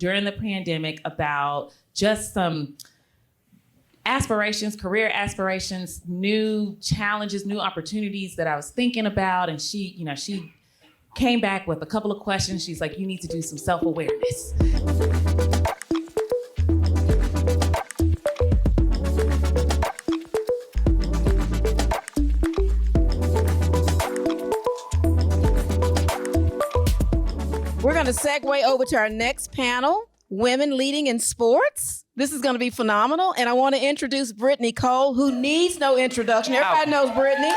during the pandemic about just some aspirations, career aspirations, new challenges, new opportunities that I was thinking about. And she came back with a couple of questions. She's like, you need to do some self-awareness. We're going to segue over to our next panel, Women Leading in Sports. This is going to be phenomenal. And I want to introduce Brittany Cole, who needs no introduction. Everybody knows Brittany.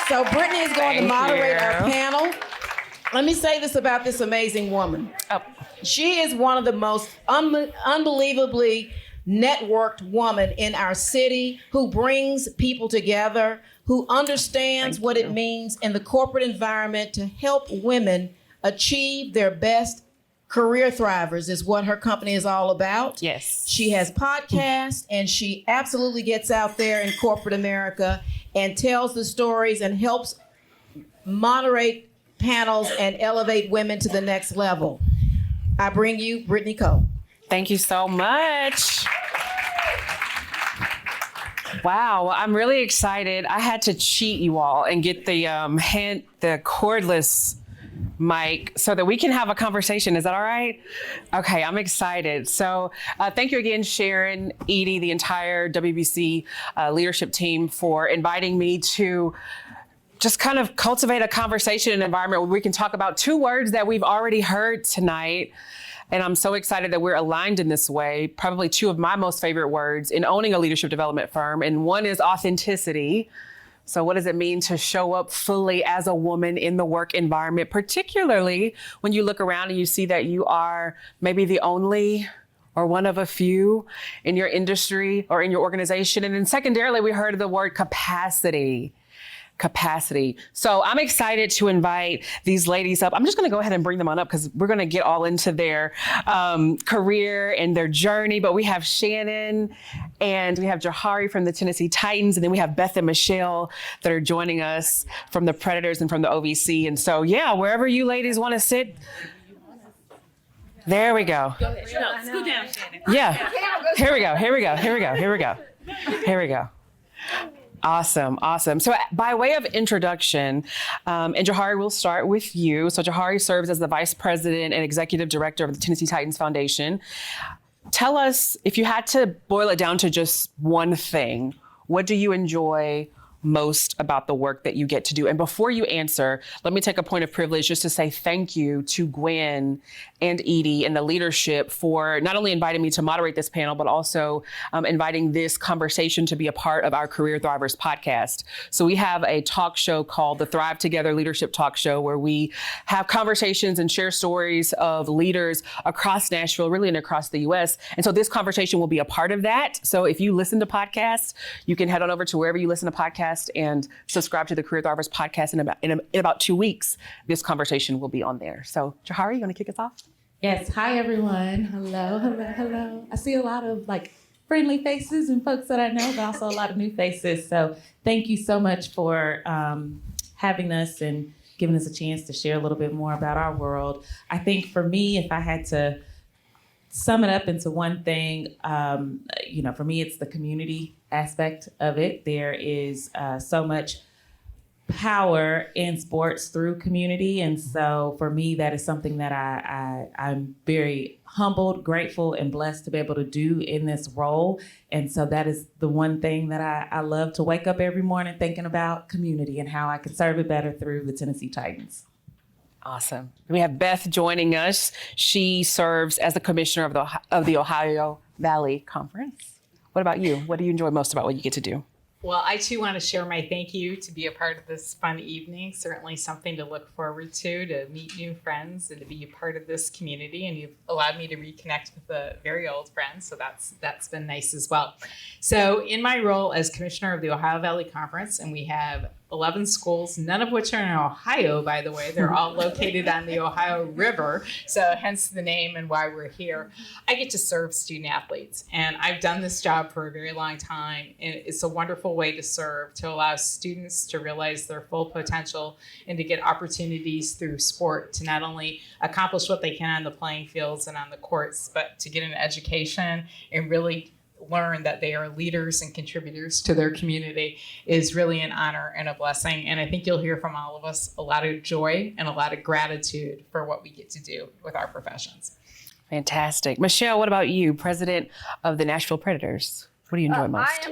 So Brittany is going to moderate our panel. Let me say this about this amazing woman. She is one of the most unbelievably networked woman in our city, who brings people together, who understands what it means in the corporate environment to help women achieve their best. Career Thrivers is what her company is all about. Yes. She has podcasts, and she absolutely gets out there in corporate America and tells the stories and helps moderate panels and elevate women to the next level. I bring you Brittany Cole. Thank you so much. Wow, I'm really excited. I had to cheat, you all, and get the cordless mic so that we can have a conversation. Is that all right? Okay, I'm excited. So thank you again, Sharon, Edie, the entire WBC leadership team for inviting me to just kind of cultivate a conversation and environment where we can talk about two words that we've already heard tonight. And I'm so excited that we're aligned in this way. Probably two of my most favorite words in owning a leadership development firm. And one is authenticity. So what does it mean to show up fully as a woman in the work environment, particularly when you look around and you see that you are maybe the only or one of a few in your industry or in your organization? And then secondarily, we heard the word capacity. So I'm excited to invite these ladies up. I'm just going to go ahead and bring them on up because we're going to get all into their career and their journey. But we have Shannon and we have Johari from the Tennessee Titans. And then we have Beth and Michelle that are joining us from the Predators and from the OVC. And so, yeah, wherever you ladies want to sit. There we go. Go ahead. No, scoot down, Shannon. Yeah. Here we go. Awesome. So by way of introduction, and Johari, we'll start with you. So Johari serves as the Vice President and Executive Director of the Tennessee Titans Foundation. Tell us, if you had to boil it down to just one thing, what do you enjoy most about the work that you get to do? And before you answer, let me take a point of privilege just to say thank you to Gwen and Edie and the leadership for not only inviting me to moderate this panel, but also inviting this conversation to be a part of our Career Thrivers podcast. So we have a talk show called the Thrive Together Leadership Talk Show, where we have conversations and share stories of leaders across Nashville, really, and across the US. And so this conversation will be a part of that. So if you listen to podcasts, you can head on over to wherever you listen to podcasts and subscribe to the Career Thrivers podcast. In about 2 weeks, this conversation will be on there. So Johari, you want to kick us off? Yes. Hi, everyone. Hello. I see a lot of friendly faces and folks that I know, but also a lot of new faces. So thank you so much for having us and giving us a chance to share a little bit more about our world. I think for me, if I had to sum it up into one thing, for me, it's the community aspect of it. There is so much power in sports through community. And so for me, that is something that I'm very humbled, grateful, and blessed to be able to do in this role. And so that is the one thing that I love to wake up every morning thinking about community and how I can serve it better through the Tennessee Titans. Awesome. We have Beth joining us. She serves as the commissioner of the Ohio Valley Conference. What about you? What do you enjoy most about what you get to do? Well, I too want to share my thank you to be a part of this fun evening. Certainly something to look forward to meet new friends and to be a part of this community. And you've allowed me to reconnect with a very old friend. So that's been nice as well. So in my role as commissioner of the Ohio Valley Conference, and we have 11 schools, none of which are in Ohio, by the way. They're all located on the Ohio River, so hence the name and why we're here. I get to serve student athletes, and I've done this job for a very long time, and it's a wonderful way to serve, to allow students to realize their full potential and to get opportunities through sport to not only accomplish what they can on the playing fields and on the courts, but to get an education and really learn that they are leaders and contributors to their community is really an honor and a blessing. And I think you'll hear from all of us a lot of joy and a lot of gratitude for what we get to do with our professions. Fantastic. Michelle, what about you, president of the Nashville Predators? What do you enjoy most?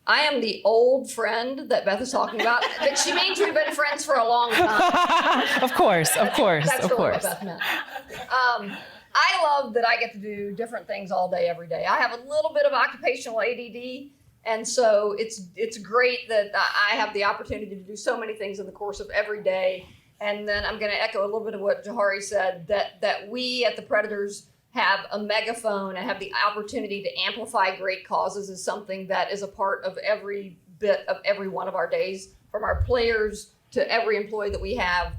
I am the old friend that Beth is talking about, but she means we've been friends for a long time. Of course. That's really what Beth meant. I love that I get to do different things all day, every day. I have a little bit of occupational ADD, and so it's great that I have the opportunity to do so many things in the course of every day. And then I'm going to echo a little bit of what Johari said, that we at the Predators have a megaphone and have the opportunity to amplify great causes is something that is a part of every bit of every one of our days, from our players to every employee that we have.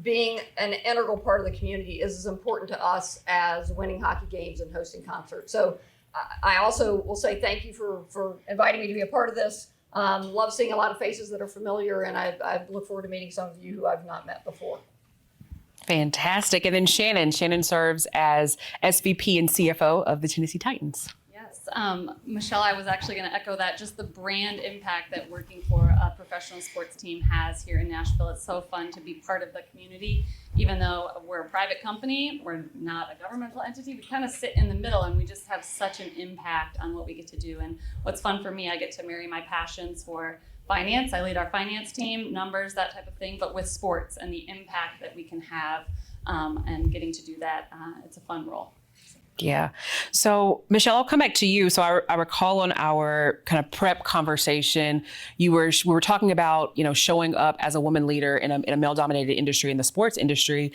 Being an integral part of the community is as important to us as winning hockey games and hosting concerts. So I also will say thank you for inviting me to be a part of this. Love seeing a lot of faces that are familiar, and I look forward to meeting some of you who I've not met before. Fantastic. And then Shannon serves as SVP and CFO of the Tennessee Titans. Michelle, I was actually going to echo that, just the brand impact that working for a professional sports team has here in Nashville. It's so fun to be part of the community. Even though we're a private company, we're not a governmental entity, we kind of sit in the middle and we just have such an impact on what we get to do. And what's fun for me, I get to marry my passions for finance. I lead our finance team, numbers, that type of thing, but with sports and the impact that we can have and getting to do that, it's a fun role. Yeah. So, Michelle, I'll come back to you. So I recall on our kind of prep conversation, we were talking about, showing up as a woman leader in a male-dominated industry, in the sports industry.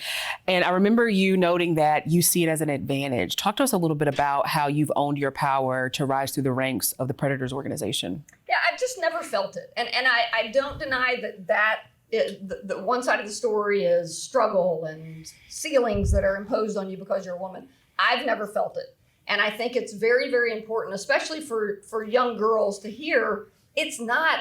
And I remember you noting that you see it as an advantage. Talk to us a little bit about how you've owned your power to rise through the ranks of the Predators organization. Yeah, I've just never felt it. And I don't deny that the one side of the story is struggle and ceilings that are imposed on you because you're a woman. I've never felt it. And I think it's very, very important, especially for young girls, to hear it's not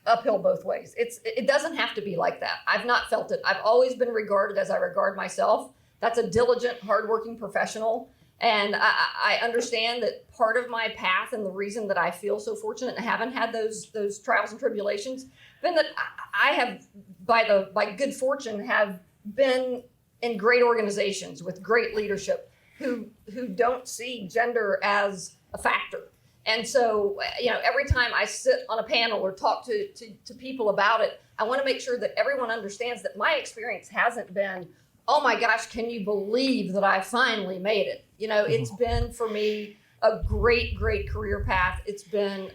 uphill both ways. It doesn't have to be like that. I've not felt it. I've always been regarded as I regard myself. That's a diligent, hardworking professional. And I understand that part of my path and the reason that I feel so fortunate and haven't had those trials and tribulations, been that I have, by good fortune, have been in great organizations with great leadership who don't see gender as a factor. And so, every time I sit on a panel or talk to people about it, I want to make sure that everyone understands that my experience hasn't been, oh my gosh, can you believe that I finally made it? It's been for me a great, great career path. It's been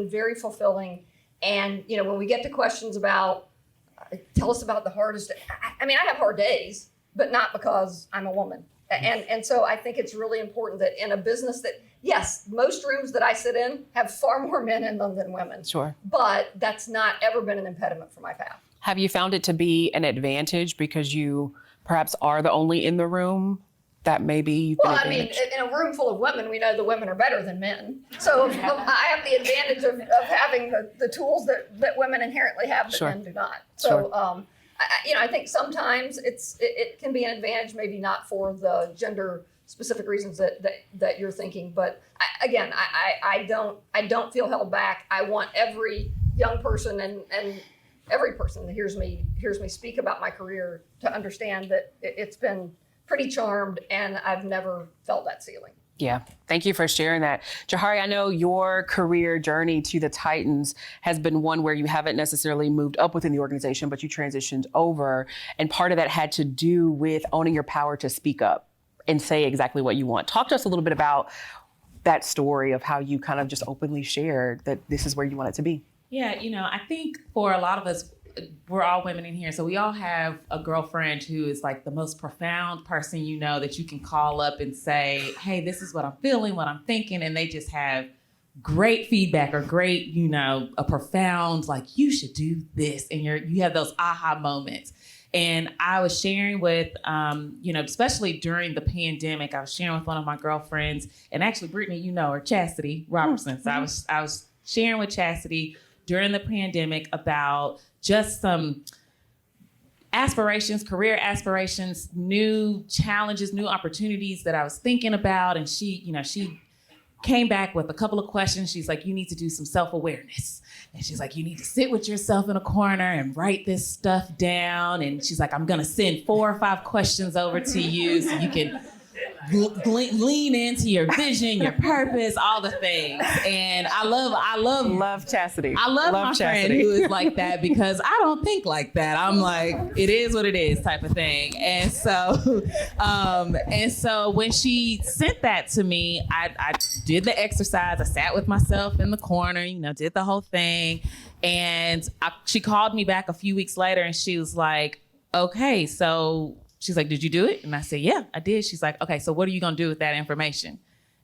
very fulfilling. And, when we get to questions about, tell us about the hardest, I have hard days, but not because I'm a woman. And so I think it's really important that in a business that, yes, most rooms that I sit in have far more men in them than women. Sure. But that's not ever been an impediment for my path. Have you found it to be an advantage because you perhaps are the only in the room that maybe you've been advantaged? In a room full of women, we know the women are better than men. So I have the advantage of having the tools that women inherently have that men do not. So, Sure. I think sometimes it can be an advantage, maybe not for the gender specific reasons that you're thinking. But I don't feel held back. I want every young person and every person that hears me speak about my career to understand that it's been pretty charmed and I've never felt that ceiling. Yeah. Thank you for sharing that. Johari, I know your career journey to the Titans has been one where you haven't necessarily moved up within the organization, but you transitioned over. And part of that had to do with owning your power to speak up and say exactly what you want. Talk to us a little bit about that story of how you kind of just openly shared that this is where you want it to be. Yeah, I think for a lot of us, we're all women in here, so we all have a girlfriend who is like the most profound person that you can call up and say, hey, this is what I'm feeling, what I'm thinking, and they just have great feedback or great, a profound, like, you should do this. And you have those aha moments. And I was sharing with, especially during the pandemic, I was sharing with one of my girlfriends, and actually, Brittany, her, Chastity Robertson. So I was sharing with Chastity during the pandemic about just some aspirations, career aspirations, new challenges, new opportunities that I was thinking about. And she came back with a couple of questions. She's like, you need to do some self-awareness. And she's like, you need to sit with yourself in a corner and write this stuff down. And she's like, I'm going to send 4 or 5 questions over to you so you can lean into your vision, your purpose, all the things. And I love Chastity. I love my Chastity. friend who is like that, because I don't think like that. I'm like, it is what it is type of thing. And so when she sent that to me, I did the exercise. I sat with myself in the corner, did the whole thing. And she called me back a few weeks later, and she was like, okay, so she's like, did you do it? And I said, yeah, I did. She's like, okay, so what are you going to do with that information?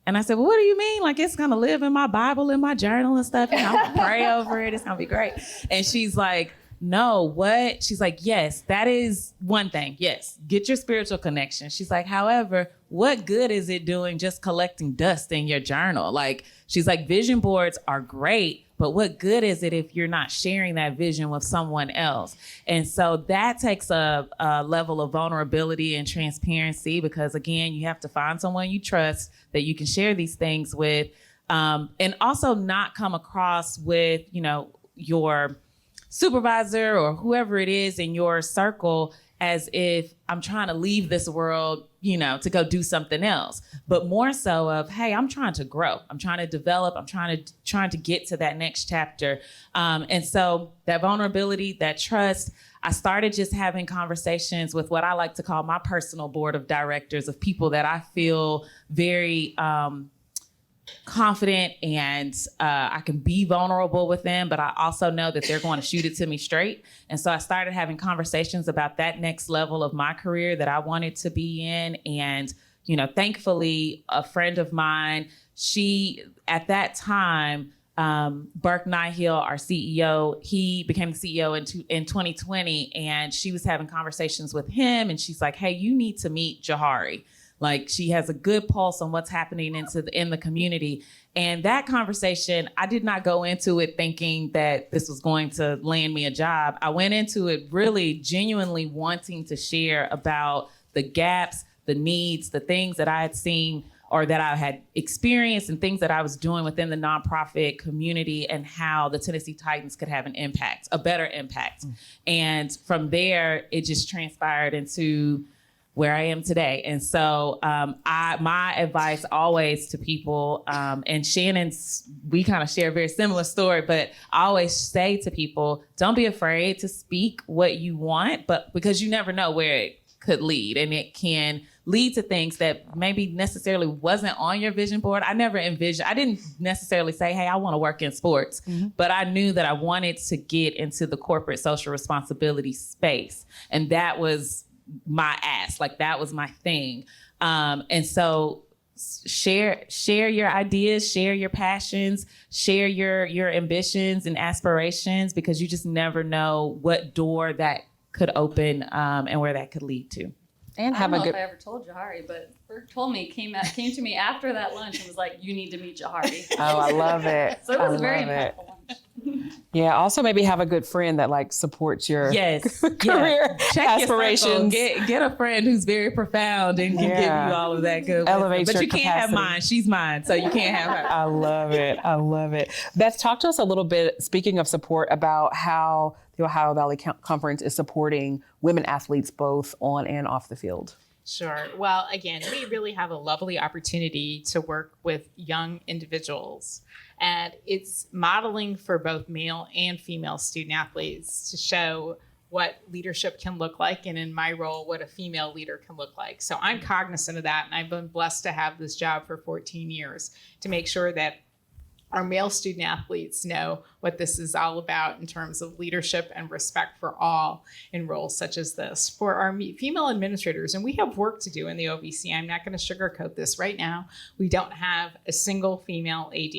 And I said, well, what do you mean? Like, it's going to live in my Bible, in my journal and stuff. And I'm going to pray over it. It's going to be great. And she's like, no, what? She's like, yes, that is one thing. Yes, get your spiritual connection. She's like, however, what good is it doing just collecting dust in your journal? Like, she's like, vision boards are great, but what good is it if you're not sharing that vision with someone else? And so that takes a level of vulnerability and transparency, because again, you have to find someone you trust that you can share these things with, and also not come across with, your supervisor or whoever it is in your circle as if I'm trying to leave this world, to go do something else, but more so of, hey, I'm trying to grow. I'm trying to develop. I'm trying to get to that next chapter. And so that vulnerability, that trust, I started just having conversations with what I like to call my personal board of directors, of people that I feel very, confident and I can be vulnerable with them, but I also know that they're going to shoot it to me straight. And so I started having conversations about that next level of my career that I wanted to be in. And, thankfully, a friend of mine, she, at that time, Burke Nihill, our CEO, he became the CEO in 2020, and she was having conversations with him, and she's like, hey, you need to meet Johari. Like, she has a good pulse on what's happening in the community. And that conversation, I did not go into it thinking that this was going to land me a job. I went into it really genuinely wanting to share about the gaps, the needs, the things that I had seen or that I had experienced, and things that I was doing within the nonprofit community, and how the Tennessee Titans could have an impact, a better impact. And from there, it just transpired into where I am today. And so my advice always to people, and Shannon's, we kind of share a very similar story, but I always say to people, don't be afraid to speak what you want, but because you never know where it could lead, and it can lead to things that maybe necessarily wasn't on your vision board. I didn't necessarily say, hey, I want to work in sports, but I knew that I wanted to get into the corporate social responsibility space. And that was my ass, like that was my thing. And so share your ideas, share your passions, share your ambitions and aspirations, because you just never know what door that could open, and where that could lead to. And I don't know if I ever told Johari, but Burke told me, came to me after that lunch and was like, you need to meet Johari. Oh, I love it. So it was a very impactful lunch. Yeah. Also, maybe have a good friend that supports your career aspirations. Get a friend who's very profound and can give you all of that good Elevate wisdom. But you can't have mine. She's mine, so you can't have her. I love it. I love it. Beth, talk to us a little bit, speaking of support, about how the Ohio Valley Conference is supporting women athletes both on and off the field. Sure. Well, again, we really have a lovely opportunity to work with young individuals. And it's modeling for both male and female student athletes to show what leadership can look like, and in my role, what a female leader can look like. So I'm cognizant of that, and I've been blessed to have this job for 14 years to make sure that our male student athletes know what this is all about in terms of leadership and respect for all in roles such as this. For our female administrators, and we have work to do in the OVC, I'm not going to sugarcoat this right now, we don't have a single female AD.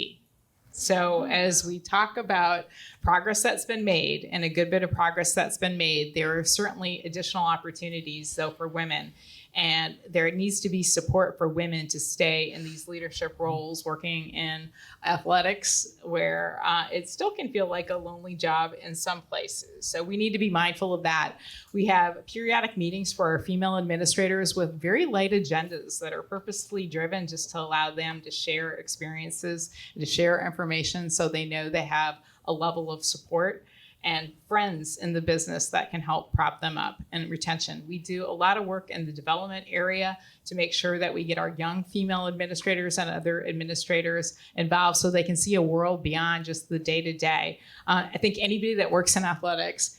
So as we talk about progress that's been made, and a good bit of progress that's been made, there are certainly additional opportunities, though, for women. And there needs to be support for women to stay in these leadership roles, working in athletics, where it still can feel like a lonely job in some places. So we need to be mindful of that. We have periodic meetings for our female administrators with very light agendas that are purposefully driven just to allow them to share experiences, to share information, so they know they have a level of support and friends in the business that can help prop them up. And retention. We do a lot of work in the development area to make sure that we get our young female administrators and other administrators involved so they can see a world beyond just the day-to-day. I think anybody that works in athletics,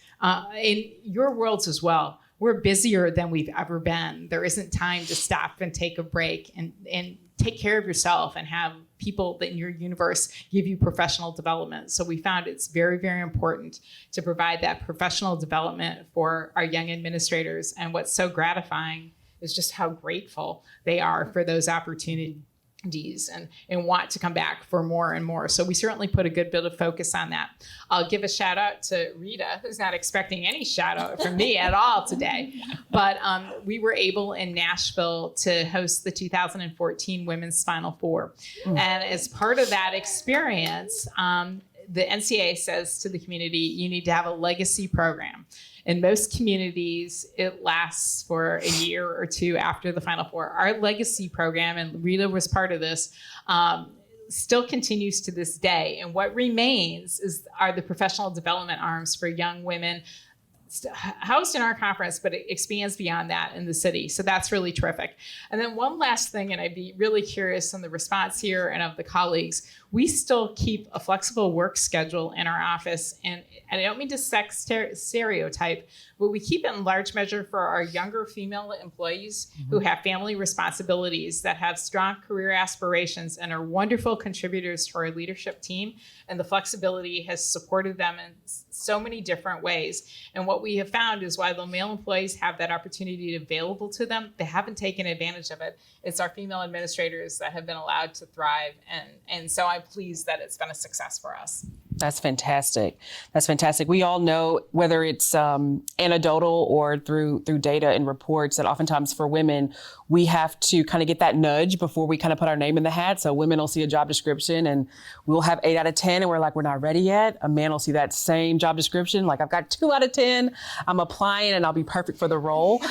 in your worlds as well, we're busier than we've ever been. There isn't time to stop and take a break and take care of yourself and have people in your universe give you professional development. So we found it's very, very important to provide that professional development for our young administrators. And what's so gratifying is just how grateful they are for those opportunities and want to come back for more and more. So we certainly put a good bit of focus on that. I'll give a shout out to Rita, who's not expecting any shout out from me at all today. But we were able in Nashville to host the 2014 Women's Final Four. And as part of that experience, the NCAA says to the community, you need to have a legacy program. In most communities, it lasts for a year or two after the Final Four. Our legacy program, and Rita was part of this, still continues to this day. And what remains are the professional development arms for young women housed in our conference, but it expands beyond that in the city. So that's really terrific. And then one last thing, and I'd be really curious on the response here and of the colleagues, we still keep a flexible work schedule in our office. And I don't mean to stereotype, but we keep it in large measure for our younger female employees who have family responsibilities, that have strong career aspirations, and are wonderful contributors to our leadership team. And the flexibility has supported them in so many different ways. And what we have found is while the male employees have that opportunity available to them, they haven't taken advantage of it. It's our female administrators that have been allowed to thrive. And so I'm pleased that it's been a success for us. That's fantastic. That's fantastic. We all know, whether it's anecdotal or through data and reports, that oftentimes for women, we have to kind of get that nudge before we kind of put our name in the hat. So women will see a job description and we'll have 8 out of 10 and we're like, we're not ready yet. A man will see that same job description, like, I've got 2 out of 10, I'm applying and I'll be perfect for the role.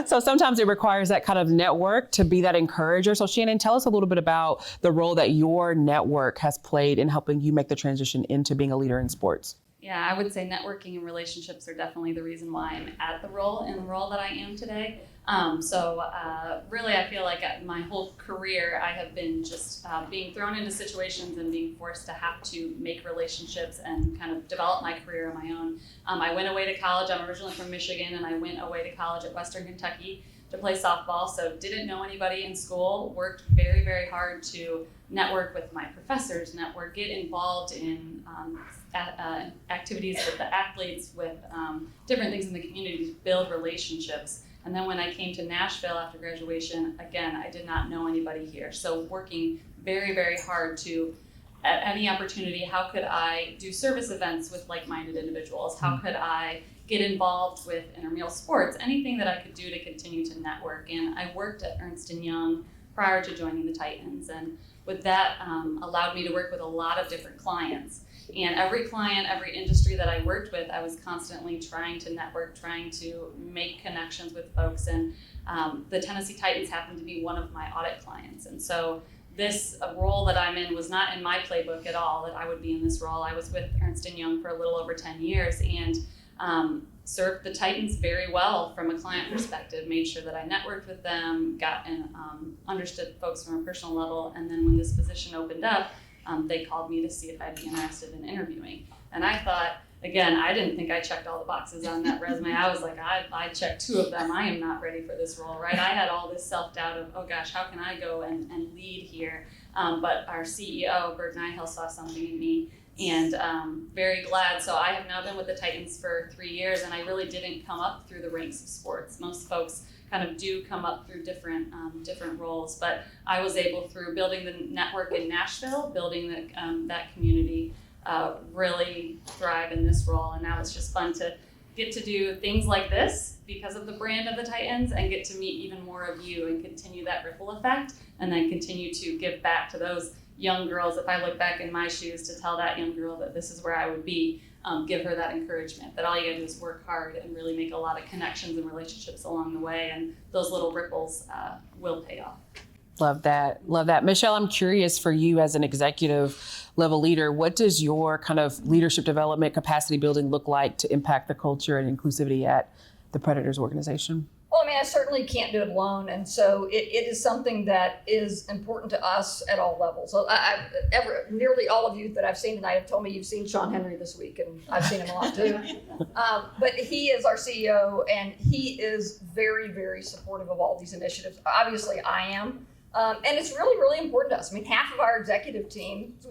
So sometimes it requires that kind of network to be that encourager. So Shannon, tell us a little bit about the role that your network has played in helping you make the transition into being a leader in sports. Yeah, I would say networking and relationships are definitely the reason why I'm at the role that I am today. Really, I feel like my whole career, I have been just being thrown into situations and being forced to have to make relationships and kind of develop my career on my own. I went away to college. I'm originally from Michigan, and I went away to college at Western Kentucky to play softball. So didn't know anybody in school, worked very, very hard to network with my professors, get involved in activities with the athletes, with different things in the community to build relationships. And then when I came to Nashville after graduation, again, I did not know anybody here. So working very, very hard to, at any opportunity, how could I do service events with like-minded individuals? How could I get involved with intramural sports? Anything that I could do to continue to network. And I worked at Ernst & Young prior to joining the Titans. And with that, allowed me to work with a lot of different clients. And every client, every industry that I worked with, I was constantly trying to network, trying to make connections with folks. And the Tennessee Titans happened to be one of my audit clients. And so this role that I'm in was not in my playbook at all, that I would be in this role. I was with Ernst & Young for a little over 10 years and served the Titans very well from a client perspective, made sure that I networked with them, got and understood folks from a personal level. And then when this position opened up, they called me to see if I'd be interested in interviewing. And I thought, again, I didn't think I checked all the boxes on that resume. I was like, I checked 2 of them. I am not ready for this role, right? I had all this self-doubt of, oh gosh, how can I go and lead here? But our CEO, Bert Nyhill, saw something in me, and very glad. So I have now been with the Titans for 3 years, and I really didn't come up through the ranks of sports. Most folks kind of do come up through different roles. But I was able, through building the network in Nashville, building that community, really thrive in this role. And now it's just fun to get to do things like this because of the brand of the Titans, and get to meet even more of you and continue that ripple effect, and then continue to give back to those young girls. If I look back in my shoes to tell that young girl that this is where I would be, give her that encouragement that all you gotta do is work hard and really make a lot of connections and relationships along the way, and those little ripples will pay off. Love that. Love that. Michelle, I'm curious, for you as an executive level leader, what does your kind of leadership development, capacity building look like to impact the culture and inclusivity at the Predators organization? Well, I mean, I certainly can't do it alone. And so it is something that is important to us at all levels. So nearly all of you that I've seen tonight have told me you've seen Sean Henry this week, and I've seen him a lot too. But he is our CEO, and he is very, very supportive of all these initiatives. Obviously, I am. And it's really, really important to us. I mean, half of our executive team is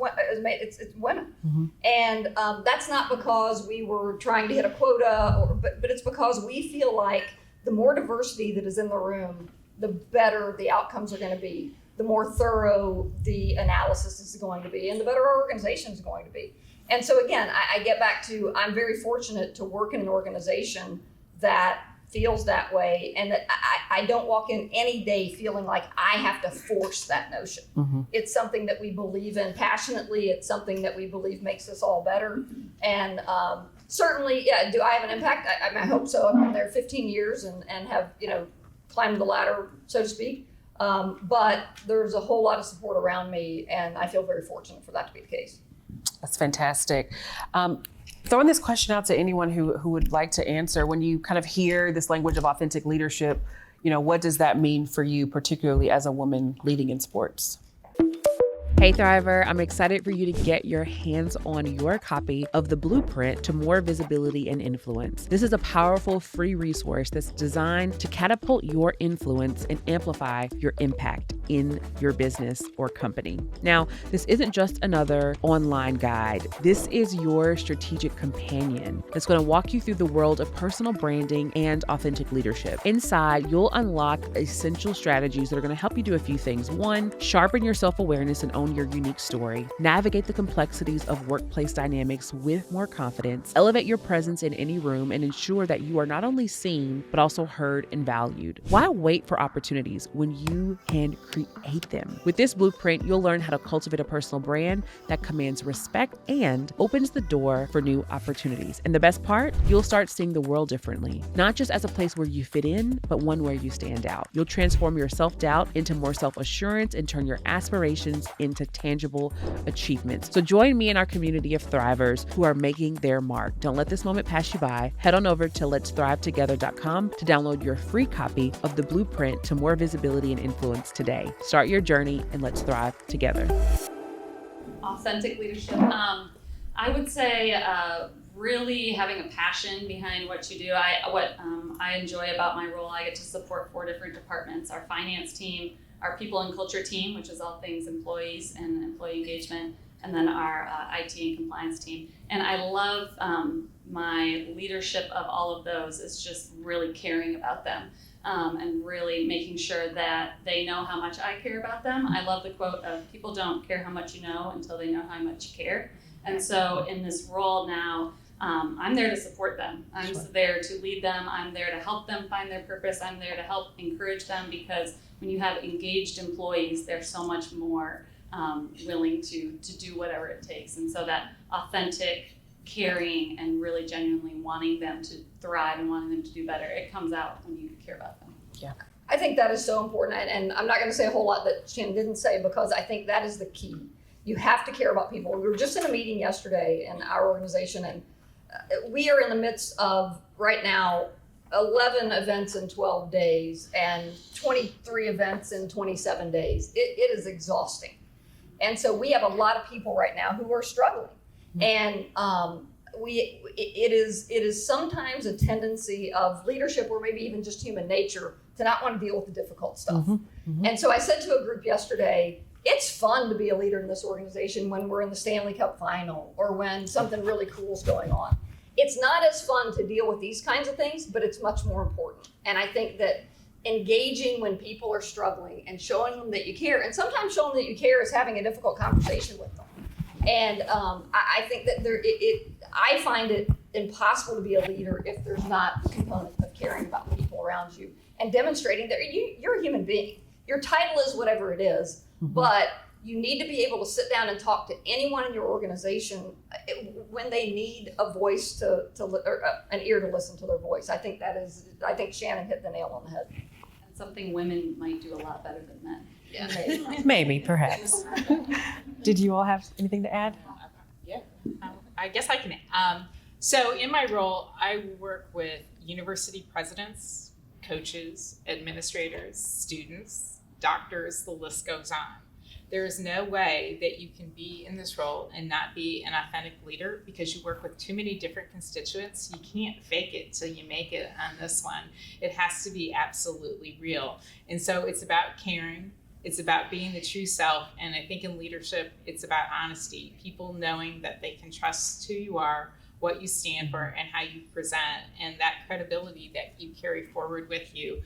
women. Mm-hmm. And that's not because we were trying to hit a quota, but it's because we feel like the more diversity that is in the room, the better the outcomes are going to be, the more thorough the analysis is going to be, and the better our organization is going to be. And so again, I get back to, I'm very fortunate to work in an organization that feels that way, and that I don't walk in any day feeling like I have to force that notion. Mm-hmm. It's something that we believe in passionately. It's something that we believe makes us all better. And certainly, yeah, do I have an impact? I hope so. I've been there 15 years and have, climbed the ladder, so to speak. But there's a whole lot of support around me, and I feel very fortunate for that to be the case. That's fantastic. Throwing this question out to anyone who would like to answer, when you kind of hear this language of authentic leadership, what does that mean for you, particularly as a woman leading in sports? Hey Thriver, I'm excited for you to get your hands on your copy of the Blueprint to More Visibility and Influence. This is a powerful free resource that's designed to catapult your influence and amplify your impact in your business or company. Now, this isn't just another online guide. This is your strategic companion that's going to walk you through the world of personal branding and authentic leadership. Inside, you'll unlock essential strategies that are going to help you do a few things. One, sharpen your self-awareness and own your unique story, navigate the complexities of workplace dynamics with more confidence, elevate your presence in any room, and ensure that you are not only seen, but also heard and valued. Why wait for opportunities when you can create them? With this blueprint, you'll learn how to cultivate a personal brand that commands respect and opens the door for new opportunities. And the best part, you'll start seeing the world differently, not just as a place where you fit in, but one where you stand out. You'll transform your self-doubt into more self-assurance and turn your aspirations into tangible achievements. So join me in our community of thrivers who are making their mark. Don't let this moment pass you by. Head on over to letsThriveTogether.com to download your free copy of the Blueprint to More Visibility and Influence today. Start your journey and let's thrive together. Authentic leadership. I would say really having a passion behind what you do. What I enjoy about my role, I get to support 4 different departments: our finance team, our people and culture team, which is all things employees and employee engagement, and then our IT and compliance team. And I love my leadership of all of those is just really caring about them and really making sure that they know how much I care about them. I love the quote of, people don't care how much you know until they know how much you care. And so in this role now, I'm there to support them. I'm there to lead them. I'm there to help them find their purpose. I'm there to help encourage them, because when you have engaged employees, they're so much more willing to do whatever it takes. And so that authentic, caring, and really genuinely wanting them to thrive and wanting them to do better, it comes out when you care about them. Yeah. I think that is so important. And I'm not going to say a whole lot that Shannon didn't say, because I think that is the key. You have to care about people. We were just in a meeting yesterday in our organization, and we are in the midst of, right now, 11 events in 12 days and 23 events in 27 days. It is exhausting. And so we have a lot of people right now who are struggling. And it is sometimes a tendency of leadership, or maybe even just human nature, to not want to deal with the difficult stuff. Mm-hmm. Mm-hmm. And so I said to a group yesterday, it's fun to be a leader in this organization when we're in the Stanley Cup final or when something really cool is going on. It's not as fun to deal with these kinds of things, but it's much more important. And I think that engaging when people are struggling and showing them that you care. And sometimes showing that you care is having a difficult conversation with them. And I think that I find it impossible to be a leader if there's not a component of caring about the people around you and demonstrating that you're a human being. Your title is whatever it is, but you need to be able to sit down and talk to anyone in your organization when they need a voice or an ear to listen to their voice. I think Shannon hit the nail on the head. And something women might do a lot better than men. Yeah. Maybe, perhaps. Did you all have anything to add? Yeah, I guess I can. So in my role, I work with university presidents, coaches, administrators, students, doctors, the list goes on. There is no way that you can be in this role and not be an authentic leader because you work with too many different constituents. You can't fake it till you make it on this one. It has to be absolutely real. And so it's about caring. It's about being the true self. And I think in leadership, it's about honesty. People knowing that they can trust who you are, what you stand for, and how you present, and that credibility that you carry forward with you.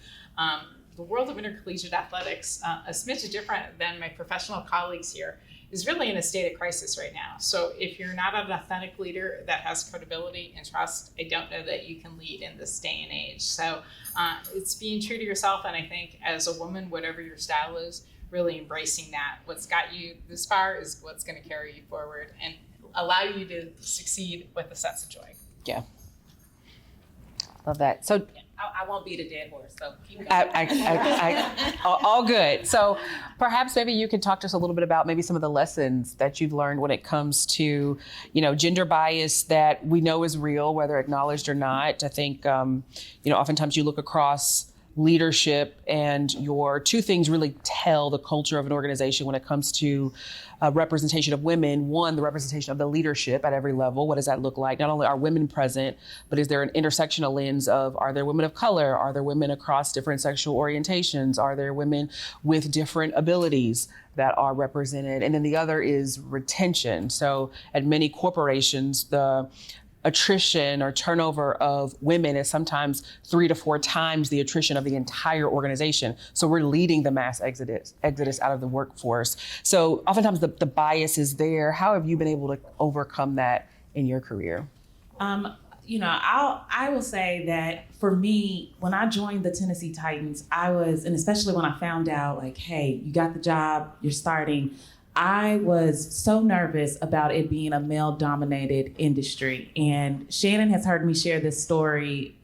The world of intercollegiate athletics, a smidge different than my professional colleagues here, is really in a state of crisis right now. So if you're not an authentic leader that has credibility and trust, I don't know that you can lead in this day and age. So it's being true to yourself, and I think as a woman, whatever your style is, really embracing that. What's got you this far is what's going to carry you forward and allow you to succeed with a sense of joy. Yeah. Love that. So I won't beat a dead horse, so keep going. All good. So perhaps maybe you could talk to us a little bit about maybe some of the lessons that you've learned when it comes to, gender bias that we know is real, whether acknowledged or not. I think, oftentimes you look across leadership and your two things really tell the culture of an organization when it comes to representation of women. One, the representation of the leadership at every level. What does that look like? Not only are women present, but is there an intersectional lens of, are there women of color? Are there women across different sexual orientations? Are there women with different abilities that are represented? And then the other is retention. So at many corporations, the attrition or turnover of women is sometimes 3 to 4 times the attrition of the entire organization. So we're leading the mass exodus out of the workforce. So oftentimes the bias is there. How have you been able to overcome that in your career? I will say that for me, when I joined the Tennessee Titans, and especially when I found out, like, hey, you got the job, you're starting, I was so nervous about it being a male-dominated industry. And Shannon has heard me share this story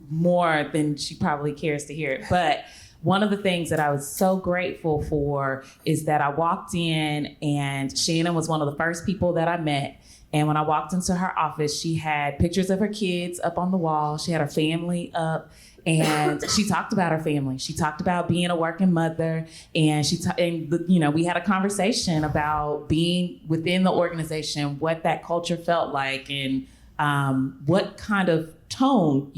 more than she probably cares to hear it. But one of the things that I was so grateful for is that I walked in and Shannon was one of the first people that I met. And when I walked into her office, she had pictures of her kids up on the wall. She had her family up. And she talked about her family. She talked about being a working mother, and we had a conversation about being within the organization, what that culture felt like, and what kind of tone,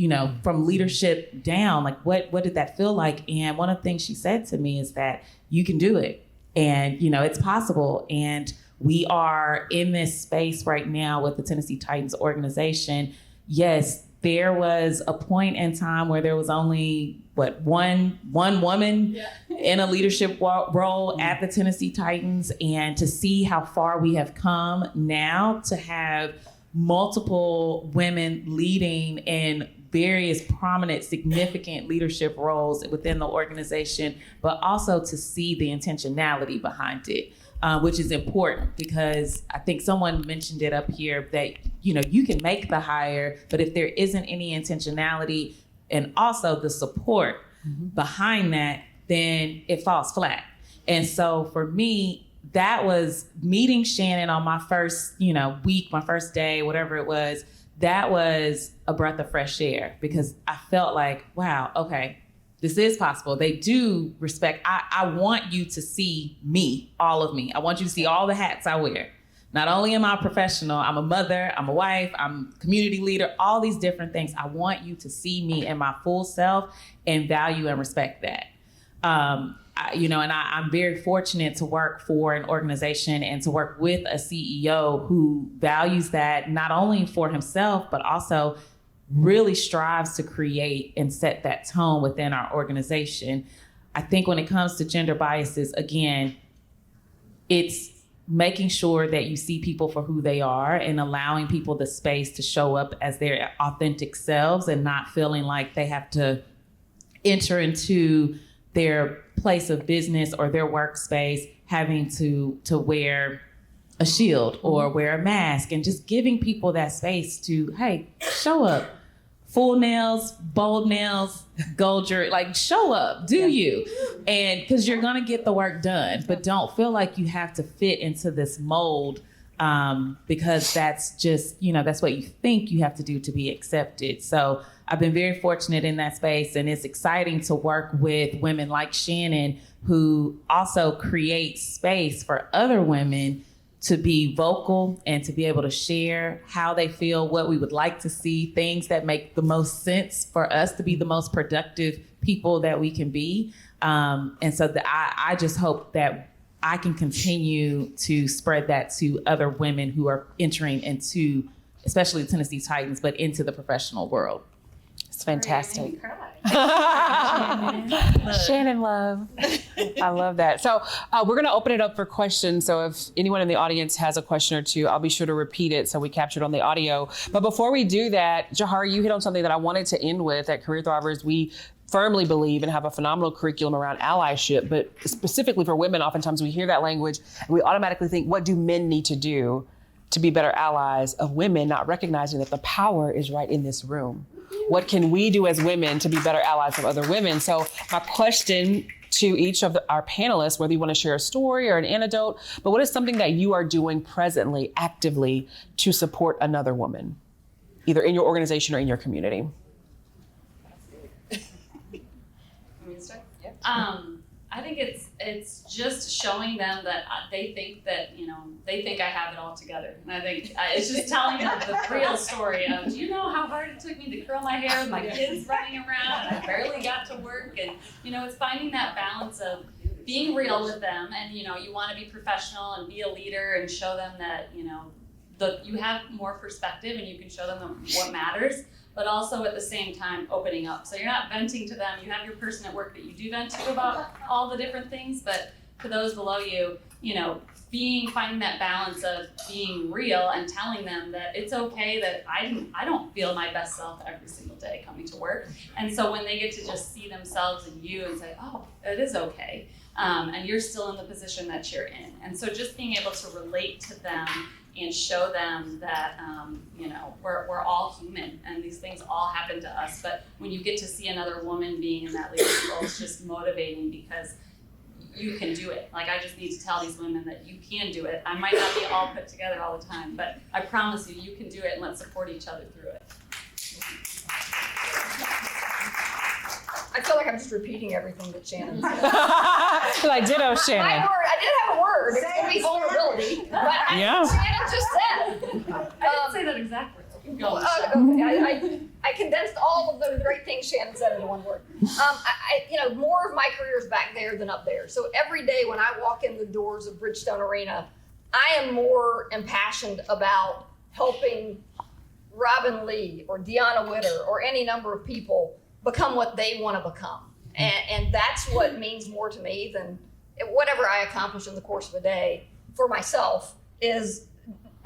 from leadership down, like what did that feel like? And one of the things she said to me is that you can do it, and it's possible. And we are in this space right now with the Tennessee Titans organization. Yes. There was a point in time where there was only one woman in a leadership role at the Tennessee Titans, and to see how far we have come now to have multiple women leading in various prominent, significant leadership roles within the organization, but also to see the intentionality behind it. Which is important, because I think someone mentioned it up here that, you can make the hire, but if there isn't any intentionality and also the support behind that, then it falls flat. And so for me, that was meeting Shannon on my first, week, my first day, whatever it was. That was a breath of fresh air, because I felt like, wow, okay, this is possible. They do respect. I want you to see me, all of me. I want you to see all the hats I wear. Not only am I a professional, I'm a mother, I'm a wife, I'm a community leader, all these different things. I want you to see me in my full self and value and respect that. I'm very fortunate to work for an organization and to work with a CEO who values that, not only for himself, but also really strives to create and set that tone within our organization. I think when it comes to gender biases, again, it's making sure that you see people for who they are and allowing people the space to show up as their authentic selves and not feeling like they have to enter into their place of business or their workspace having to wear a shield or wear a mask, and just giving people that space to, hey, show up. Full nails, bold nails, gold jewelry, like show up, do you? And because you're gonna get the work done, but don't feel like you have to fit into this mold because that's just, that's what you think you have to do to be accepted. So I've been very fortunate in that space, and it's exciting to work with women like Shannon who also create space for other women to be vocal and to be able to share how they feel, what we would like to see, things that make the most sense for us to be the most productive people that we can be. And so I just hope that I can continue to spread that to other women who are entering into, especially the Tennessee Titans, but into the professional world. It's fantastic. Shannon love. I love that. So we're going to open it up for questions. So if anyone in the audience has a question or two, I'll be sure to repeat it so we capture it on the audio. But before we do that, Johari, you hit on something that I wanted to end with. At Career Thrivers, we firmly believe and have a phenomenal curriculum around allyship, but specifically for women, oftentimes we hear that language and we automatically think, what do men need to do to be better allies of women, not recognizing that the power is right in this room. What can we do as women to be better allies of other women? So my question to each of our panelists, whether you want to share a story or an anecdote, but what is something that you are doing presently, actively, to support another woman, either in your organization or in your community? I think it's just showing them that they think that, they think I have it all together. And I think it's just telling them the real story of, do you know how hard it took me to curl my hair with my kids running around and I barely got to work? And, it's finding that balance of being real with them. And, you want to be professional and be a leader and show them that, you have more perspective and you can show them what matters. But also at the same time opening up. So you're not venting to them. You have your person at work that you do vent to about all the different things, but to those below you, finding that balance of being real and telling them that it's okay that I don't feel my best self every single day coming to work. And so when they get to just see themselves in you and say, oh, it is okay, and you're still in the position that you're in. And so just being able to relate to them and show them that, we're all human and these things all happen to us. But when you get to see another woman being in that leadership role, it's just motivating because you can do it. Like, I just need to tell these women that you can do it. I might not be all put together all the time, but I promise you can do it, and let's support each other through it. I feel like I'm just repeating everything that Shannon said. Like, ditto, Shannon. I did have a word. It's going to be vulnerability. But Shannon just said. I didn't say that exactly. I condensed all of those great things Shannon said into one word. More of my career is back there than up there. So every day when I walk in the doors of Bridgestone Arena, I am more impassioned about helping Robin Lee or Deanna Witter or any number of people become what they want to become. And that's what means more to me than whatever I accomplish in the course of a day for myself is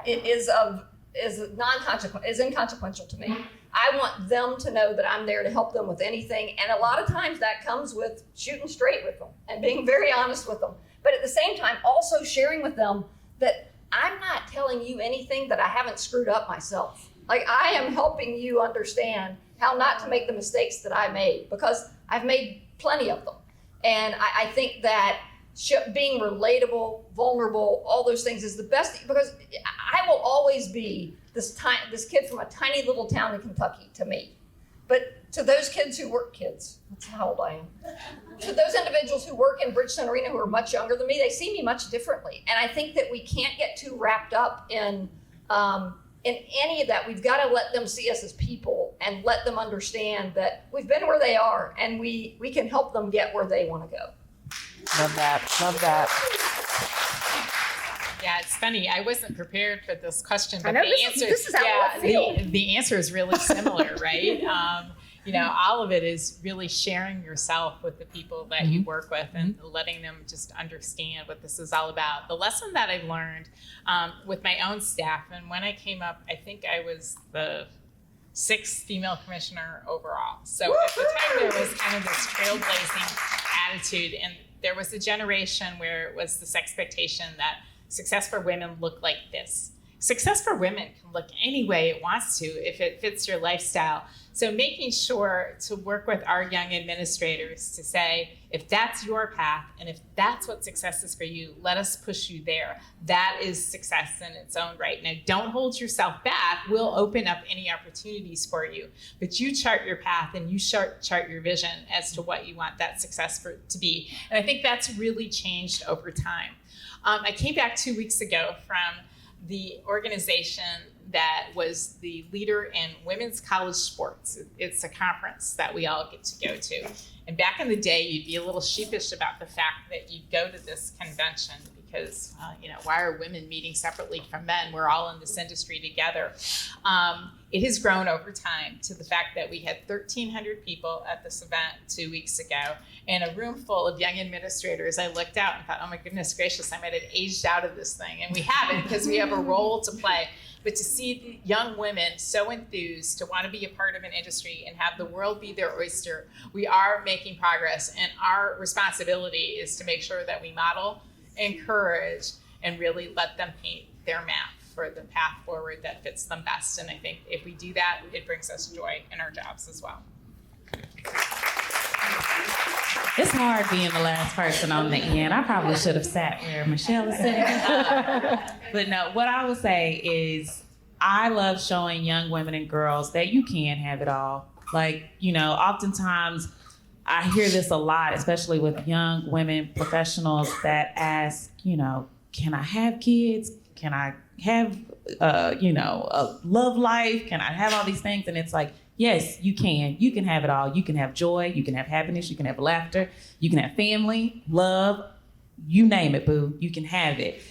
inconsequential to me. I want them to know that I'm there to help them with anything. And a lot of times that comes with shooting straight with them and being very honest with them. But at the same time, also sharing with them that I'm not telling you anything that I haven't screwed up myself. Like, I am helping you understand how not to make the mistakes that I made, because I've made plenty of them. And I think that being relatable, vulnerable, all those things is the best, because I will always be this kid from a tiny little town in Kentucky to me. But to those kids who work, that's how old I am. To those individuals who work in Bridgestone Arena who are much younger than me, they see me much differently. And I think that we can't get too wrapped up in any of that. We've got to let them see us as people and let them understand that we've been where they are and we can help them get where they want to go. Love that. Love that. Yeah, it's funny. I wasn't prepared for this question, but I know, the answer this is how I feel. the answer is really similar, right? All of it is really sharing yourself with the people that you work with and letting them just understand what this is all about. The lesson that I've learned with my own staff, and when I came up, I think I was the 6th female commissioner overall. So at the time, there was kind of this trailblazing attitude, and there was a generation where it was this expectation that success for women looked like this. Success for women can look any way it wants to if it fits your lifestyle. So making sure to work with our young administrators to say, if that's your path and if that's what success is for you, let us push you there. That is success in its own right. Now, don't hold yourself back. We'll open up any opportunities for you. But you chart your path and you chart your vision as to what you want that success to be. And I think that's really changed over time. I came back 2 weeks ago from the organization that was the leader in women's college sports. It's a conference that we all get to go to. And back in the day, you'd be a little sheepish about the fact that you'd go to this convention because, why are women meeting separately from men? We're all in this industry together. It has grown over time to the fact that we had 1,300 people at this event 2 weeks ago, and a room full of young administrators. I looked out and thought, oh my goodness gracious, I might have aged out of this thing. And we haven't, because we have a role to play. But to see the young women so enthused to want to be a part of an industry and have the world be their oyster, we are making progress. And our responsibility is to make sure that we model, encourage, and really let them paint their map for the path forward that fits them best. And I think if we do that, it brings us joy in our jobs as well. It's hard being the last person on the end. I probably should have sat where Michelle is sitting. But no, what I would say is I love showing young women and girls that you can have it all. Oftentimes I hear this a lot, especially with young women professionals that ask, can I have kids? Can I have, a love life? Can I have all these things? And it's like, yes, you can. You can have it all. You can have joy. You can have happiness. You can have laughter. You can have family, love. You name it, boo. You can have it.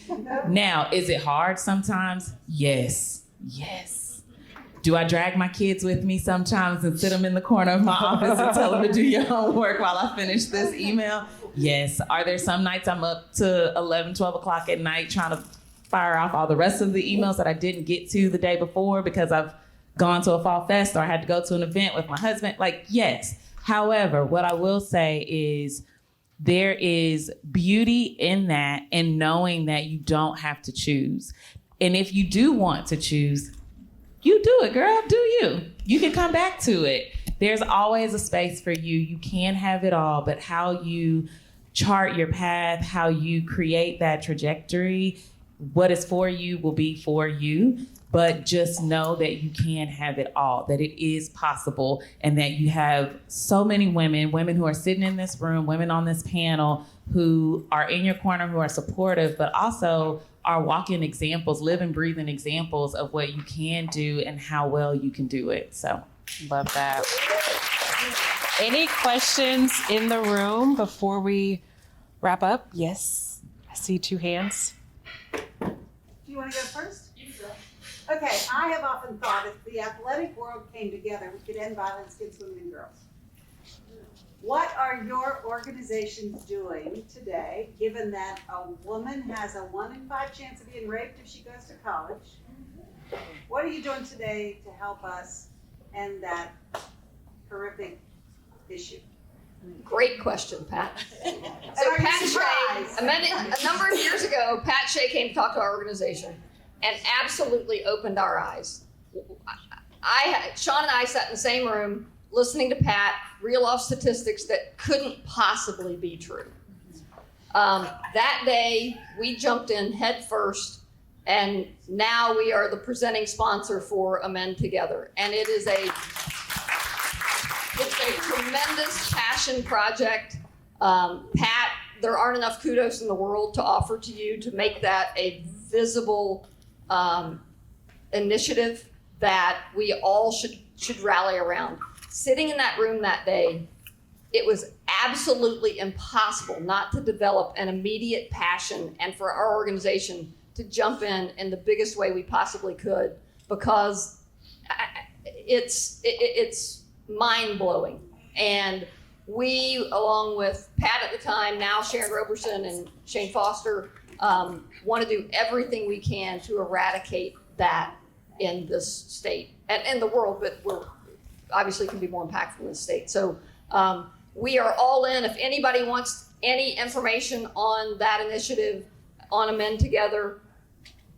Now, is it hard sometimes? Yes. Do I drag my kids with me sometimes and sit them in the corner of my office and tell them to do your homework while I finish this email? Yes. Are there some nights I'm up to 11, 12 o'clock at night trying to fire off all the rest of the emails that I didn't get to the day before because I've gone to a fall fest or I had to go to an event with my husband? Yes. However, what I will say is there is beauty in that and knowing that you don't have to choose. And if you do want to choose, you do it, girl. Do you. You can come back to it. There's always a space for you. You can have it all, but how you chart your path, how you create that trajectory, what is for you will be for you. But just know that you can have it all, that it is possible, and that you have so many women who are sitting in this room, women on this panel who are in your corner, who are supportive, but also are walking examples, living, breathing examples of what you can do and how well you can do it. So, love that. Any questions in the room before we wrap up? Yes, I see 2 hands. Do you want to go first? Okay, I have often thought if the athletic world came together, we could end violence against women and girls. What are your organizations doing today, given that a woman has a 1 in 5 chance of being raped if she goes to college? What are you doing today to help us end that horrific issue? Great question, Pat. So Pat Shea, a number of years ago, Pat Shea came to talk to our organization and absolutely opened our eyes. Sean and I sat in the same room listening to Pat reel off statistics that couldn't possibly be true. That day, we jumped in head first, and now we are the presenting sponsor for Amend Together. And it's a tremendous passion project. Pat, there aren't enough kudos in the world to offer to you to make that a visible initiative that we all should rally around. Sitting in that room that day, it was absolutely impossible not to develop an immediate passion and for our organization to jump in the biggest way we possibly could, because it's mind-blowing. And we, along with Pat at the time, now Sharon Roberson and Shane Foster, want to do everything we can to eradicate that in this state and in the world, but we're obviously can be more impactful in the state. So we are all in. If anybody wants any information on that initiative, on Amend Together,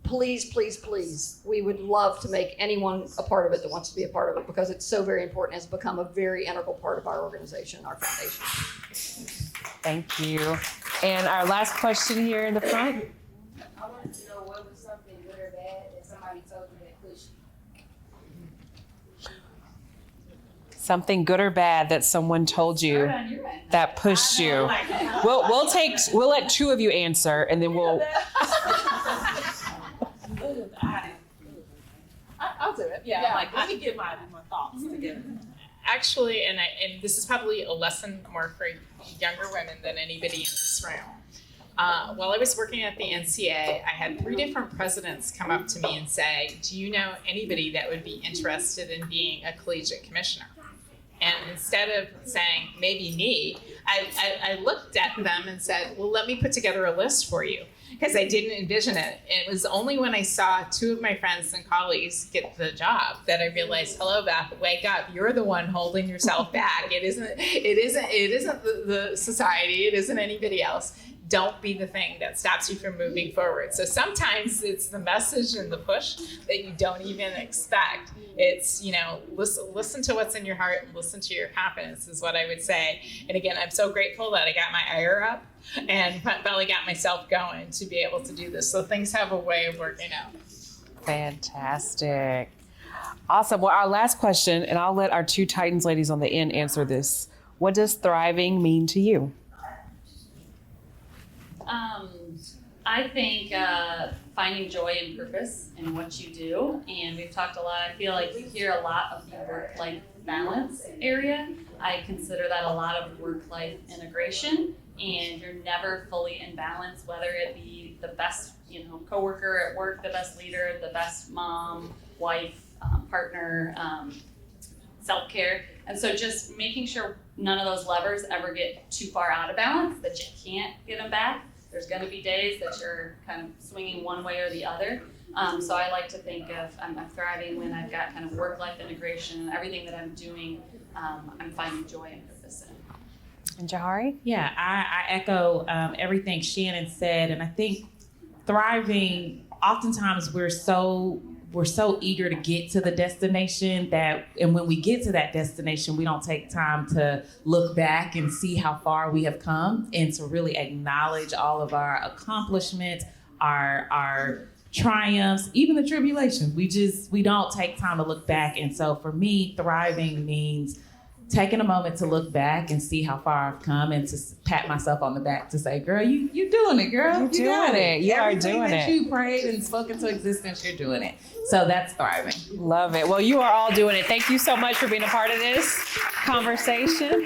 please, please, please, we would love to make anyone a part of it that wants to be a part of it, because it's so very important. It's become a very integral part of our organization, our foundation. Thank you. And our last question here in the front. I wanted to know what was something good or bad that somebody told you that pushed you. Something good or bad that someone told you that pushed you. We'll let two of you answer, and then we'll. I'll do it. Yeah. Let me get my thoughts together. Actually, and this is probably a lesson more for younger women than anybody in this room. While I was working at the NCA, I had 3 different presidents come up to me and say, do you know anybody that would be interested in being a collegiate commissioner? And instead of saying, maybe me, I looked at them and said, well, let me put together a list for you, because I didn't envision it. It was only when I saw 2 of my friends and colleagues get the job that I realized, hello, Beth, wake up. You're the one holding yourself back. It isn't the society. It isn't anybody else. Don't be the thing that stops you from moving forward. So sometimes it's the message and the push that you don't even expect. It's, listen to what's in your heart and listen to your confidence is what I would say. And again, I'm so grateful that I got my ire up and finally got myself going to be able to do this. So things have a way of working out. Fantastic. Awesome. Well, our last question, and I'll let our 2 Titans ladies on the end answer this. What does thriving mean to you? I think finding joy and purpose in what you do, and we've talked a lot. I feel like you hear a lot of the work-life balance area. I consider that a lot of work-life integration, and you're never fully in balance, whether it be the best, coworker at work, the best leader, the best mom, wife, partner, self-care. And so just making sure none of those levers ever get too far out of balance, that you can't get them back. There's going to be days that you're kind of swinging one way or the other. So I like to think of I'm thriving when I've got kind of work-life integration and everything that I'm doing, I'm finding joy and purpose in. And Johari? Yeah, I echo everything Shannon said, and I think thriving, oftentimes we're so eager to get to the destination and when we get to that destination, we don't take time to look back and see how far we have come and to really acknowledge all of our accomplishments, our triumphs, even the tribulations. We don't take time to look back. And so for me, thriving means taking a moment to look back and see how far I've come and to pat myself on the back to say, girl, you doing it, girl. You're doing it. You are Everything doing that it. you prayed and spoke into existence, you're doing it. So that's thriving. Love it. Well, you are all doing it. Thank you so much for being a part of this conversation.